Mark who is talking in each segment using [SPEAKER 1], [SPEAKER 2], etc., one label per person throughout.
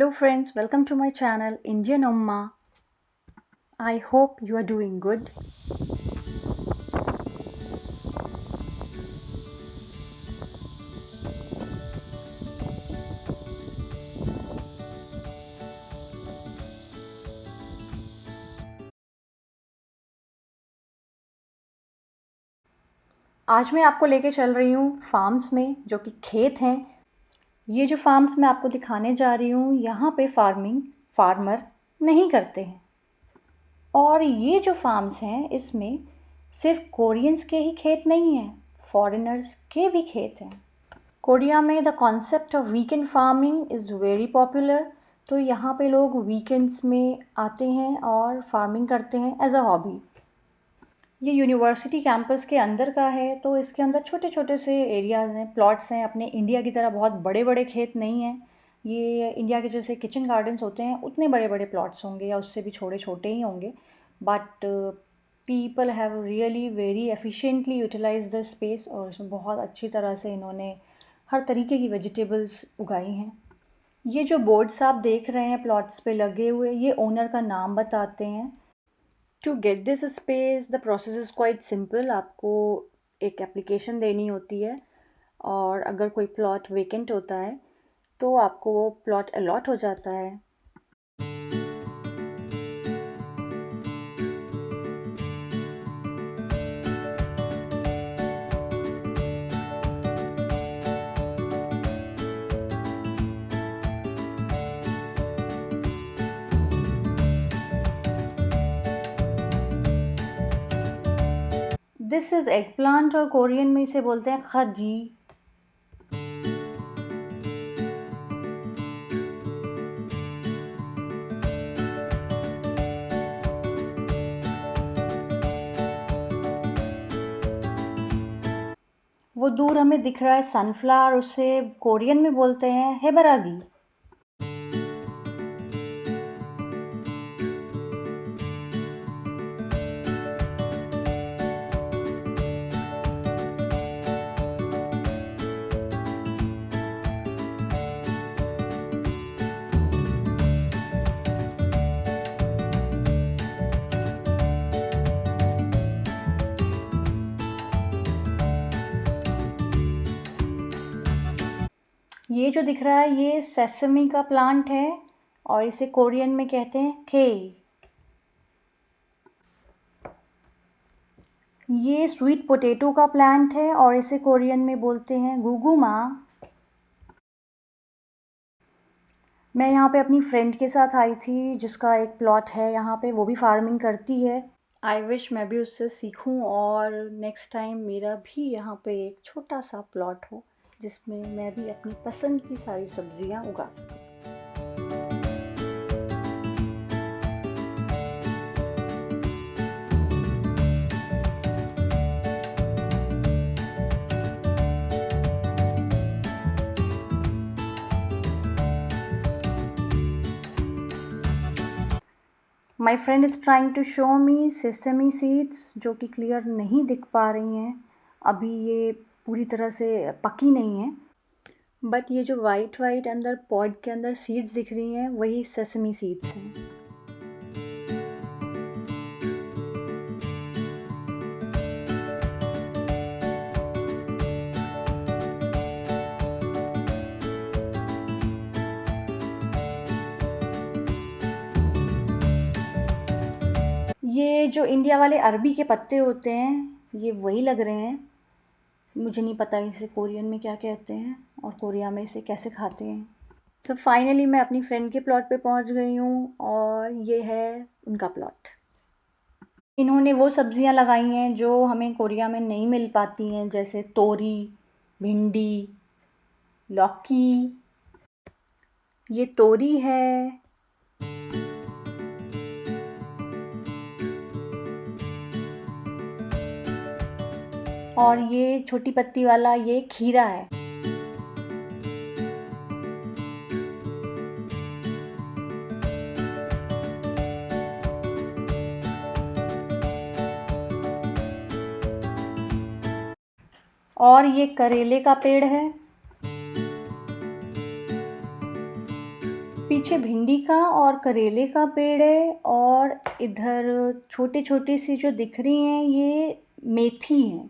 [SPEAKER 1] Hello friends, welcome to my channel Indian Umma. I hope you are doing good. आज मैं आपको लेके चल रही हूँ फार्म्स में, जो कि खेत हैं। ये जो फार्म्स मैं आपको दिखाने जा रही हूँ, यहाँ पे फार्मर नहीं करते हैं। और ये जो फार्म्स हैं, इसमें सिर्फ कोरियंस के ही खेत नहीं हैं, फॉरेनर्स के भी खेत हैं। कोरिया में the concept of weekend farming is very popular. तो यहाँ पे लोग वीकेंड्स में आते हैं और फार्मिंग करते हैं एज अ हॉबी। ये यूनिवर्सिटी कैंपस के अंदर का है, तो इसके अंदर छोटे छोटे से एरियाज़ हैं, प्लॉट्स हैं। अपने इंडिया की तरह बहुत बड़े बड़े खेत नहीं हैं। ये इंडिया के जैसे किचन गार्डन्स होते हैं, उतने बड़े बड़े प्लॉट्स होंगे या उससे भी छोटे छोटे ही होंगे। But people have really very efficiently utilise the space, और इसमें बहुत अच्छी तरह से इन्होंने हर तरीके की वेजिटेबल्स उगाई हैं। ये जो बोर्ड्स आप देख रहे हैं प्लॉट्स पे लगे हुए, ये ओनर का नाम बताते हैं। To get this space the process is quite simple. आपको एक एप्लीकेशन देनी होती है, और अगर कोई प्लॉट वेकेंट होता है तो आपको वो प्लॉट अलॉट हो जाता है। दिस इज़ एग प्लांट, और कोरियन में इसे बोलते हैं खजी। वो दूर हमें दिख रहा है सनफ्लावर, उसे कोरियन में बोलते हैं हेबरागी। ये जो दिख रहा है, ये सेसमी का प्लांट है, और इसे कोरियन में कहते हैं खे। ये स्वीट पोटैटो का प्लांट है, और इसे कोरियन में बोलते हैं गुगुमा। मैं यहाँ पे अपनी फ्रेंड के साथ आई थी, जिसका एक प्लॉट है यहाँ पे, वो भी फार्मिंग करती है। आई विश मैं भी उससे सीखूं, और नेक्स्ट टाइम मेरा भी यहाँ पे एक छोटा सा प्लॉट हो, जिसमें मैं भी अपनी पसंद की सारी सब्जियाँ उगा सकूँ। My friend is trying to show me sesame seeds, जो कि क्लियर नहीं दिख पा रही हैं अभी, ये पूरी तरह से पकी नहीं है। बट ये जो वाइट वाइट अंदर पॉड के अंदर सीड्स दिख रही हैं, वही सेसमी सीड्स हैं। ये जो इंडिया वाले अरबी के पत्ते होते हैं, ये वही लग रहे हैं। मुझे नहीं पता इसे कोरियन में क्या कहते हैं, और कोरिया में इसे कैसे खाते हैं। सो फाइनली मैं अपनी फ्रेंड के प्लॉट पे पहुंच गई हूँ, और ये है उनका प्लॉट। इन्होंने वो सब्जियां लगाई हैं जो हमें कोरिया में नहीं मिल पाती हैं, जैसे तोरी, भिंडी, लौकी। ये तोरी है, और ये छोटी पत्ती वाला ये खीरा है। और ये करेले का पेड़ है। पीछे भिंडी का और करेले का पेड़ है और इधर छोटी-छोटी सी जो दिख रही हैं ये मेथी हैं।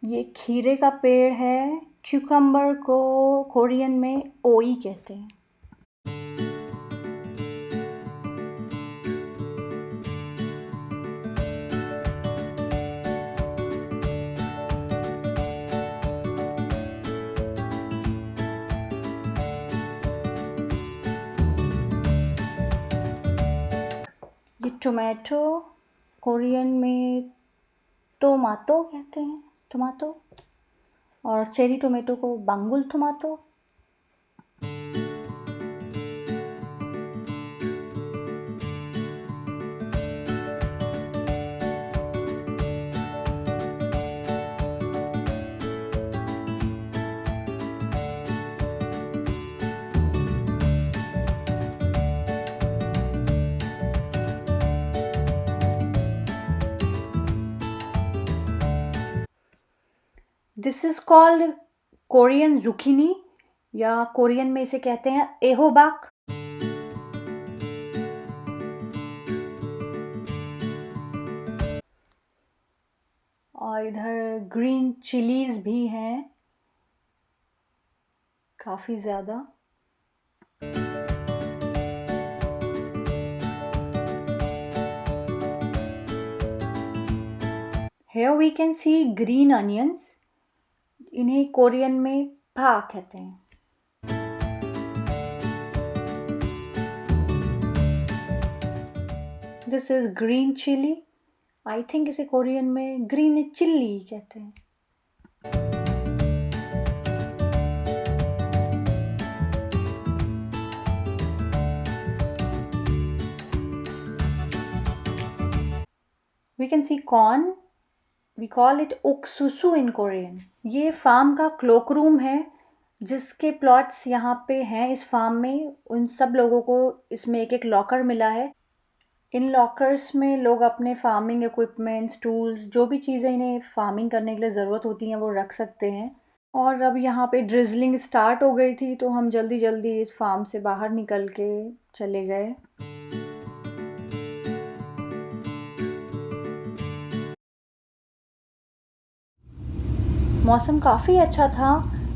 [SPEAKER 1] ये खीरे का पेड़ है। क्यूकम्बर को कोरियन में ओई कहते हैं। ये टोमेटो कोरियन में टोमाटो कहते हैं, टोमाटो। और चेरी टोमेटो को बांगुल tomato. This is called Korean zucchini या कोरियन में इसे कहते हैं एहोबाक। और इधर ग्रीन चिलीज़ भी हैं काफ़ी ज़्यादा। Here we can see green onions. इन्हें कोरियन में पा कहते हैं। This is green chilli. I think इसे कोरियन में ग्रीन चिल्ली कहते हैं। We can see corn. We call it oksusu in Korean. ये फार्म का क्लोक रूम है जिसके प्लॉट्स यहाँ पे हैं इस फार्म में। उन सब लोगों को इसमें एक एक लॉकर मिला है। इन लॉकर्स में लोग अपने फार्मिंग इक्विपमेंट्स, टूल्स, जो भी चीज़ें इन्हें फार्मिंग करने के लिए ज़रूरत होती हैं वो रख सकते हैं। और अब यहाँ पे ड्रिजलिंग स्टार्ट हो गई थी तो हम जल्दी जल्दी इस फार्म से बाहर निकल के चले गए। मौसम काफ़ी अच्छा था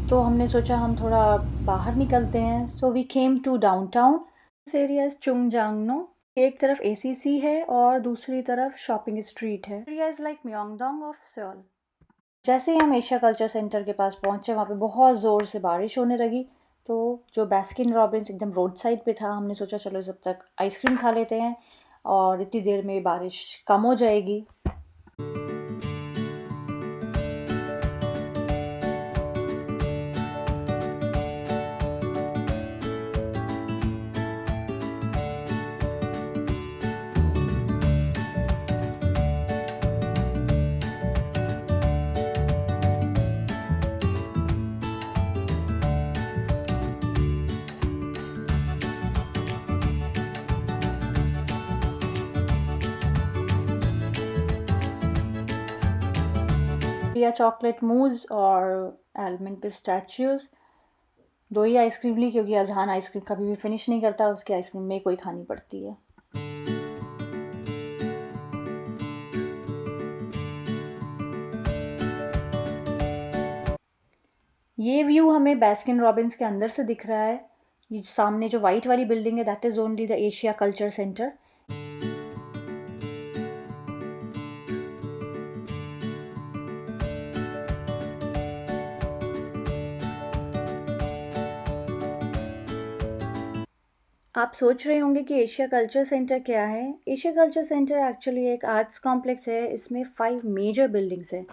[SPEAKER 1] तो हमने सोचा हम थोड़ा बाहर निकलते हैं। So we came to downtown. This area is Chungjangno. एक तरफ एसीसी है और दूसरी तरफ शॉपिंग स्ट्रीट है। Area is like Myeongdong of Seoul. जैसे ही हम एशिया कल्चर सेंटर के पास पहुँचे वहाँ पे बहुत ज़ोर से बारिश होने लगी। तो जो बास्किन रॉबिन्स एकदम रोड साइड पे था, हमने सोचा चलो जब तक आइसक्रीम खा लेते हैं और इतनी देर में बारिश कम हो जाएगी। या चॉकलेट मूज़ और आलमंड पिस्ताचियोज़। 2 ही आइसक्रीम ली क्योंकि अज़हान आइसक्रीम कभी भी फिनिश नहीं करता, उसकी आइसक्रीम मेरे को ही खानी पड़ती है। ये व्यू हमें बास्किन रॉबिन्स के अंदर से दिख रहा है। ये सामने जो वाइट वाली बिल्डिंग है that is only the Asia culture centre. आप सोच रहे होंगे कि एशिया कल्चर सेंटर क्या है। एशिया कल्चर सेंटर एक्चुअली एक आर्ट्स कॉम्प्लेक्स है। इसमें 5 मेजर बिल्डिंग्स हैं।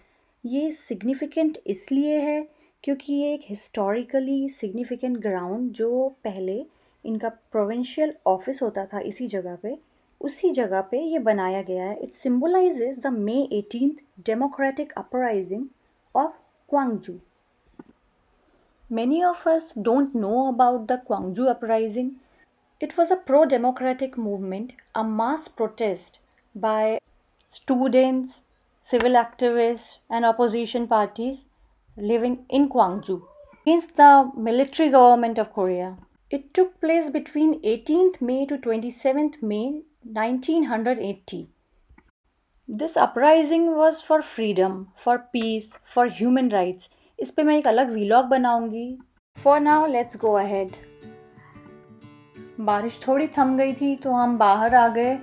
[SPEAKER 1] ये सिग्निफिकेंट इसलिए है क्योंकि ये एक हिस्टोरिकली सिग्निफिकेंट ग्राउंड जो पहले इनका प्रोविंशियल ऑफिस होता था इसी जगह पे, उसी जगह पे ये बनाया गया है। It symbolises the May 18th democratic uprising of Gwangju. Many of us don't know about the Gwangju uprising. It was a pro democratic movement, a mass protest by students, civil activists, and opposition parties living in Gwangju against the military government of Korea. It took place between 18th May to 27th May 1980. This uprising was for freedom, for peace, for human rights. इस पे मैं एक अलग vlog बनाऊंगी। For now, let's go ahead. बारिश थोड़ी थम गई थी तो हम बाहर आ गए।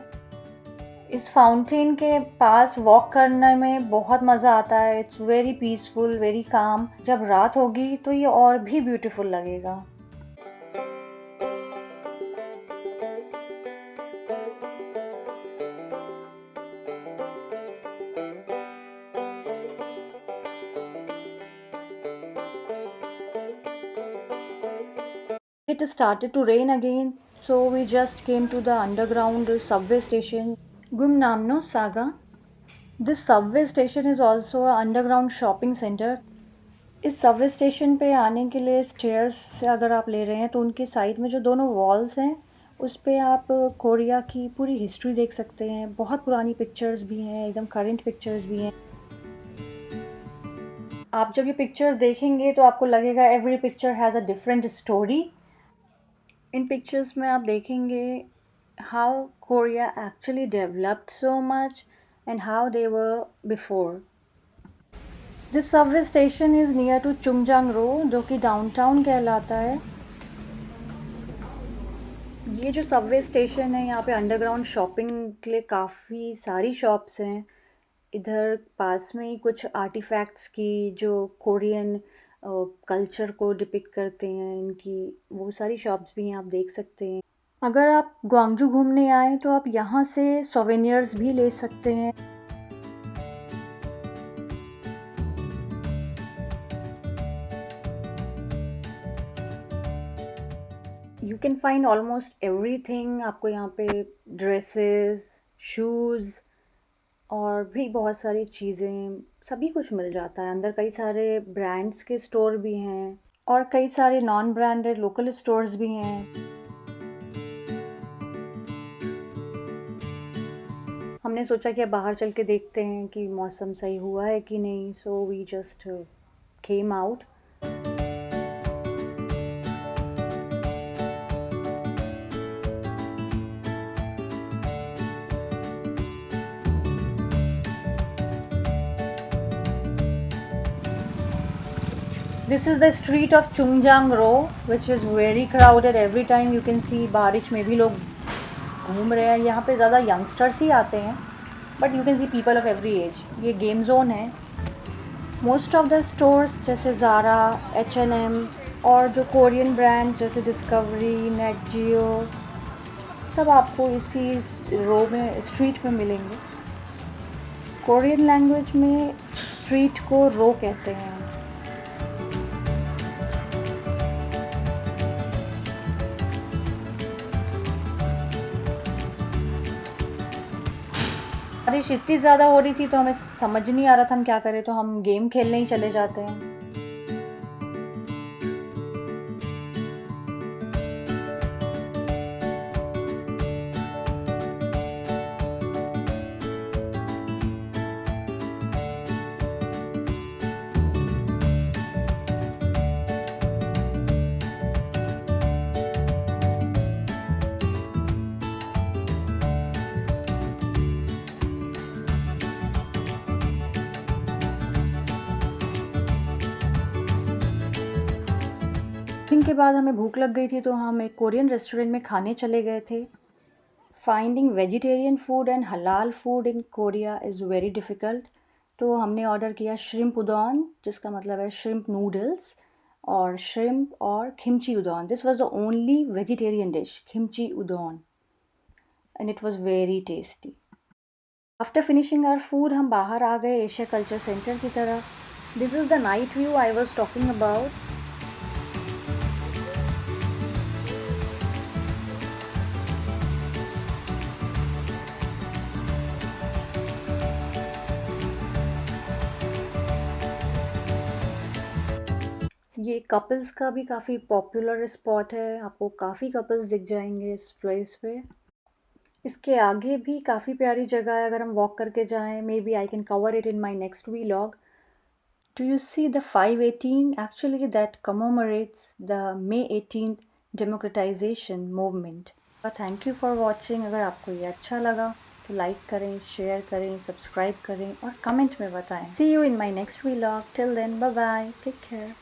[SPEAKER 1] इस फाउंटेन के पास वॉक करने में बहुत मज़ा आता है। It's very peaceful, very calm. जब रात होगी तो ये और भी ब्यूटीफुल लगेगा। It started to rain again, so we just came to the underground subway station, Gumnamno Saga. This subway station is also an underground shopping center. इस Subway station पे आने के लिए स्टेयर्स से अगर आप ले रहे हैं तो उनके साइड में जो दोनों वॉल्स हैं उस पे आप कोरिया की पूरी हिस्ट्री देख सकते हैं। बहुत पुरानी पिक्चर्स भी हैं, एकदम करंट पिक्चर्स भी हैं। आप जब ये पिक्चर्स देखेंगे तो आपको लगेगा every picture has a different story. इन पिक्चर्स में आप देखेंगे how Korea actually developed so much and how they were before. This subway station is near to Chungjang ro, जो कि डाउनटाउन कहलाता है। ये जो सबवे स्टेशन है यहाँ पे अंडरग्राउंड शॉपिंग के लिए काफ़ी सारी शॉप्स हैं। इधर पास में ही कुछ आर्टिफैक्ट्स की जो कोरियन कल्चर को डिपिक्ट करते हैं इनकी वो सारी शॉप्स भी हैं, आप देख सकते हैं। अगर आप ग्वांगजू घूमने आए तो आप यहाँ से सोवेनियर्स भी ले सकते हैं। You can find almost everything. आपको यहाँ पे ड्रेसेस, शूज़ और भी बहुत सारी चीज़ें, सभी कुछ मिल जाता है। अंदर कई सारे ब्रांड्स के स्टोर भी हैं और कई सारे नॉन ब्रांडेड लोकल स्टोर्स भी हैं। हमने सोचा कि अब बाहर चल के देखते हैं कि मौसम सही हुआ है कि नहीं, so we just came out. This is the street of Chungjang Row, which is very crowded every time. You can see बारिश में भी लोग घूम रहे हैं। यहाँ पे ज़्यादा यंगस्टर्स ही आते हैं, but you can see people of every age. ये गेम जोन है। मोस्ट ऑफ द स्टोर्स जैसे ज़ारा, H&M और जो कोरियन ब्रांड जैसे डिस्कवरी, नेट जियो, सब आपको इसी रो में, स्ट्रीट में मिलेंगे। कोरियन लैंग्वेज में स्ट्रीट को रो कहते हैं। बारिश इतनी ज़्यादा हो रही थी तो हमें समझ नहीं आ रहा था हम क्या करें, तो हम गेम खेलने ही चले जाते हैं। टिफ़िन के बाद हमें भूख लग गई थी तो हम एक कोरियन रेस्टोरेंट में खाने चले गए थे। फाइंडिंग वेजिटेरियन फूड एंड हलाल food in Korea is very difficult. तो हमने ऑर्डर किया श्रिम्प उदॉन, जिसका मतलब है श्रिम्प नूडल्स, और श्रिम्प और kimchi udon. This was the only vegetarian dish, kimchi udon, and it was very tasty. After finishing our food हम बाहर आ गए एशिया कल्चर सेंटर की तरफ। This is the night view I was talking about. ये couples का भी काफ़ी पॉपुलर स्पॉट है, आपको काफ़ी कपल्स दिख जाएंगे इस प्लेस पे। इसके आगे भी काफ़ी प्यारी जगह है, अगर हम वॉक करके जाएं, maybe I can cover it in my next vlog. Do you see the 518? Actually, that commemorates the May 18th democratization movement. Thank you for watching. अगर आपको ये अच्छा लगा तो लाइक करें, शेयर करें, सब्सक्राइब करें और कमेंट में बताएं। See you in my next vlog. Till then, bye bye, take care.